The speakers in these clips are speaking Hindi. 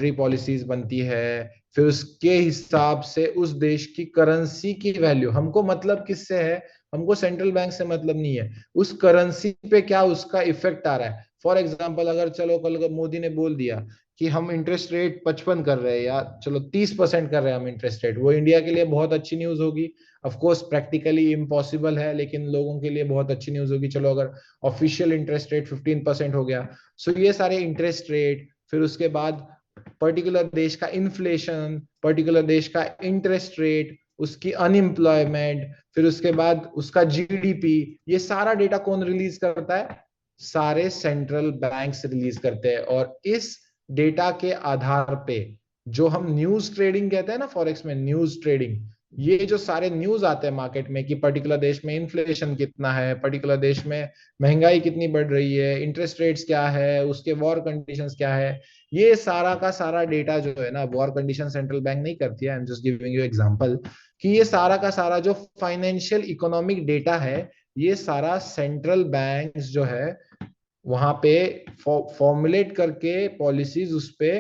मॉनेटरी पॉलिसीज बनती है, फिर उसके हिसाब से उस देश की करेंसी की वैल्यू, हमको मतलब किससे है, हमको सेंट्रल बैंक से मतलब नहीं है, उस करेंसी पे क्या उसका इफेक्ट आ रहा है। फॉर एग्जाम्पल, अगर चलो कल मोदी ने बोल दिया कि हम इंटरेस्ट रेट 55 कर रहे हैं, या चलो 30% कर रहे हैं हम इंटरेस्ट रेट, वो इंडिया के लिए बहुत अच्छी न्यूज होगी। ऑफ कोर्स प्रैक्टिकली इम्पॉसिबल है, लेकिन लोगों के लिए बहुत अच्छी न्यूज होगी। चलो अगर ऑफिशियल इंटरेस्ट रेट 15% हो गया, सो ये सारे इंटरेस्ट रेट, फिर उसके बाद पर्टिकुलर देश का इन्फ्लेशन, पर्टिकुलर देश का इंटरेस्ट रेट, उसकी अनएम्प्लॉयमेंट, फिर उसके बाद उसका जीडीपी, ये सारा डेटा कौन रिलीज करता है, सारे सेंट्रल बैंक्स रिलीज करते हैं। और इस डेटा के आधार पे जो हम न्यूज ट्रेडिंग कहते हैं ना, फॉरेक्स में न्यूज ट्रेडिंग, ये जो सारे न्यूज आते हैं मार्केट में कि पर्टिकुलर देश में इन्फ्लेशन कितना है, पर्टिकुलर देश में महंगाई कितनी बढ़ रही है, इंटरेस्ट रेट्स क्या है, उसके वॉर कंडीशंस क्या है, ये सारा का सारा डेटा जो है ना, वॉर कंडीशन सेंट्रल बैंक नहीं करती है, I am just giving you example, कि ये सारा का सारा जो फाइनेंशियल इकोनॉमिक डेटा है, ये सारा सेंट्रल बैंक जो है वहां पे फॉर्मुलेट करके पॉलिसीज उस पे,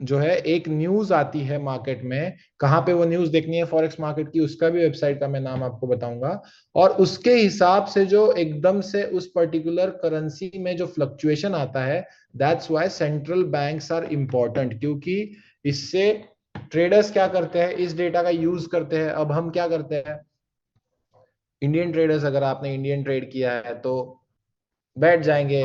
जो है एक न्यूज आती है मार्केट में, कहाँ पे वो न्यूज देखनी है फॉरेक्स मार्केट की, उसका भी वेबसाइट का मैं नाम आपको बताऊंगा। और उसके हिसाब से जो एकदम से उस पर्टिकुलर करेंसी में जो फ्लक्चुएशन आता है, that's why central banks are important, क्योंकि इससे ट्रेडर्स क्या करते हैं, इस डेटा का यूज करते हैं। अब हम क्या करते हैं, इंडियन ट्रेडर्स, अगर आपने इंडियन ट्रेड किया है तो बैठ जाएंगे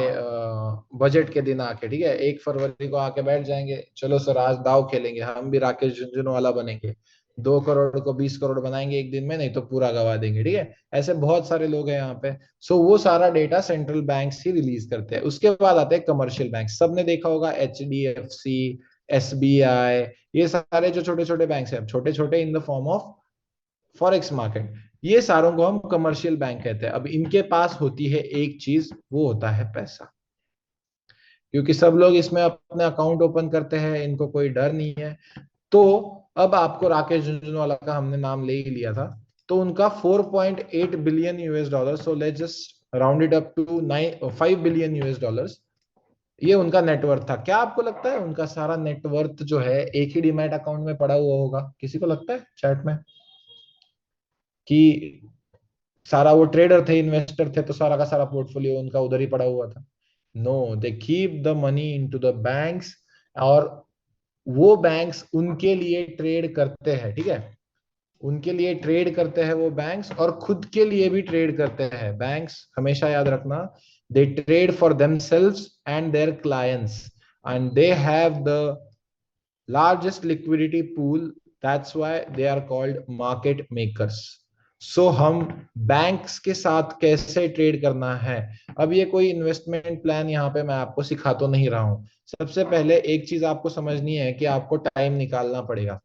बजट के दिन आके, ठीक है, 1 फरवरी को आके बैठ जाएंगे, चलो सर आज दाव खेलेंगे, हम भी राकेश झुंझुनवाला बनेंगे, 2 करोड़ को 20 करोड़ बनाएंगे एक दिन में, नहीं तो पूरा गवा देंगे, ठीक है। ऐसे बहुत सारे लोग हैं यहाँ पे। सो वो सारा डेटा सेंट्रल बैंक ही रिलीज करते हैं। उसके बाद आते हैं कमर्शियल बैंक, सबने देखा होगा HDFC, SBI, ये सारे जो छोटे छोटे बैंक हैं, छोटे छोटे in the form of forex market, ये सारों को हम कमर्शियल बैंक कहते हैं। अब इनके पास होती है एक चीज, वो होता है पैसा, क्योंकि सब लोग इसमें अपने अकाउंट ओपन करते हैं, इनको कोई डर नहीं है। तो अब आपको राकेश झुंझुनवाला का हमने नाम ले ही लिया था, तो उनका 4.8 billion US dollar, so let's just round it up to 5 billion US dollars, ये उनका नेटवर्थ था। क्या आपको लगता है उनका सारा नेटवर्थ जो है एक ही डीमैट अकाउंट में पड़ा हुआ होगा? किसी को लगता है चैट में कि सारा, वो ट्रेडर थे, इन्वेस्टर थे, तो सारा का सारा पोर्टफोलियो उनका उधर ही पड़ा हुआ था? No, they keep the money into the banks, और वो बैंक्स उनके लिए ट्रेड करते हैं, ठीक है, उनके लिए ट्रेड करते हैं वो बैंक्स, और खुद के लिए भी ट्रेड करते हैं बैंक्स, हमेशा याद रखना। दे trade for themselves and their clients, and they have the largest liquidity pool, that's why they are called market makers. सो हम बैंक्स के साथ कैसे ट्रेड करना है, अब ये कोई इन्वेस्टमेंट प्लान यहाँ पे मैं आपको सिखा तो नहीं रहा हूँ। सबसे पहले एक चीज आपको समझनी है कि आपको टाइम निकालना पड़ेगा।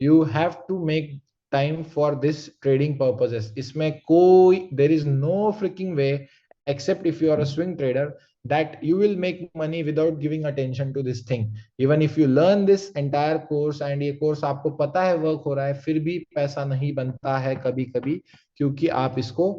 You have to make time for this trading purposes. इसमें कोई, there is no freaking way, except if you are a swing trader, that you will make money without giving attention to this thing. Even if you learn this entire course and ये कोर्स आपको पता है वर्क हो रहा है, फिर भी पैसा नहीं बनता है कभी कभी, क्योंकि आप इसको